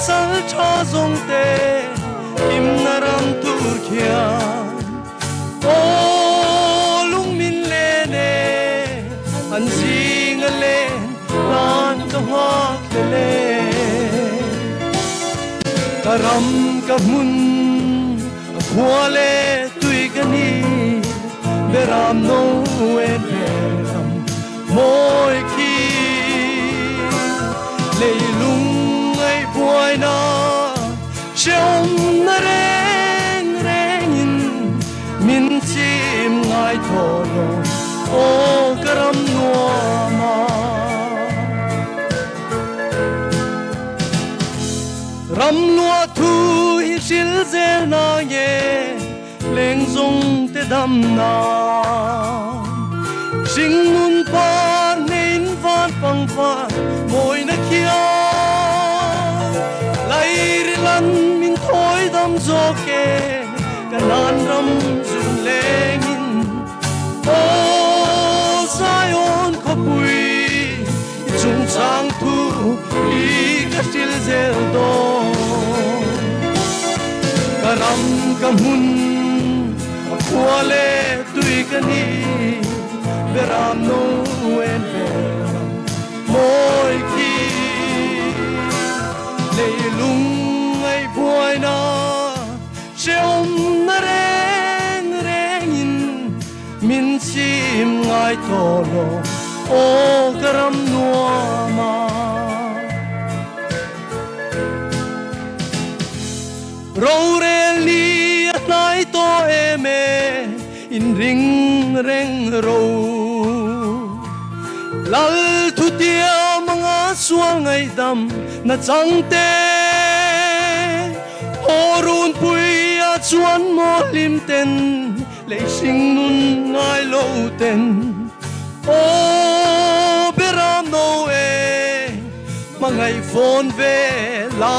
sal cha zong te kim naram tur khia o lung min le ne an sing le lan ka ha le karam ka mun khwa le tui ka ni beram no en beram moi ki le lung ai buai na chom na reng reng in min chim ngai tho lo o karam no ma ram no thu hi sil zel na ye leng zong te dam na sing mun pa nein van pang pa moi na kia lai ri lan min thoi dam zo ke kanan ram zum leng in o Zion ko pui chung chang thu li ka til zel do karam kamun khwa le tui ka ni beram no en beram moi ki le lung ai buai na cheom na reng reng in min chim ngai tho lo o karam no ma ro re li nai to eme in ring reng ro lal thu tia mga suang ai dam na chang te orun pui a chuan mo lim ten le sing nun ngai lo ten o beram no e mangai phone ve la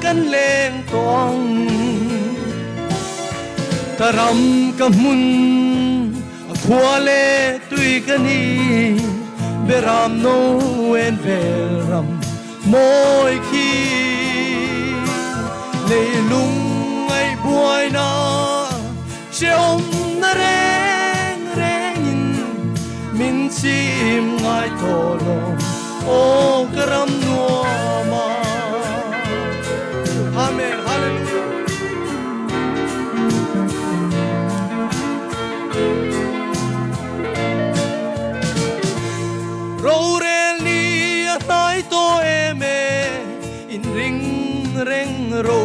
kan leng tong karam kamun khwa le tui ka ni beram no en veram moi ki le lung ai buai na cheom na reng reng in min chim ngai tho lo o karam no ma amen hallelujah ro re li nai to eme in ring reng ro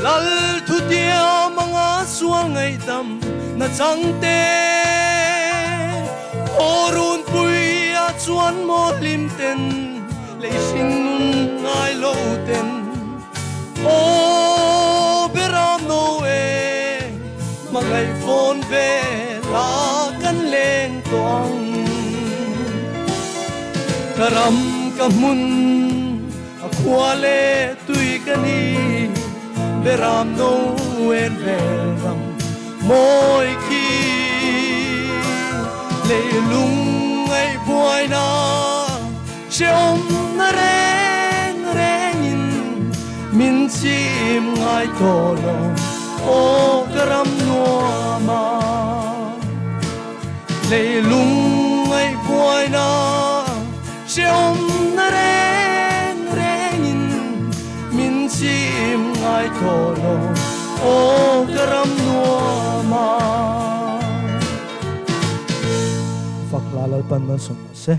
lal thu tia mga suang ai dam na chang te orun pui a chuan mo lim ten le sing nun ngai lo ten o beram no e mangai phone ve la kan leng tong karam kamun khwa le tui ka ni beram no en beram moi ki le lung ai buai na cheom na reng reng in min chim ngai to lo o karam no ma le lung ai buai na cheom na reng reng in min chim ngai tho lo o karam no ma phak la lal pan na som se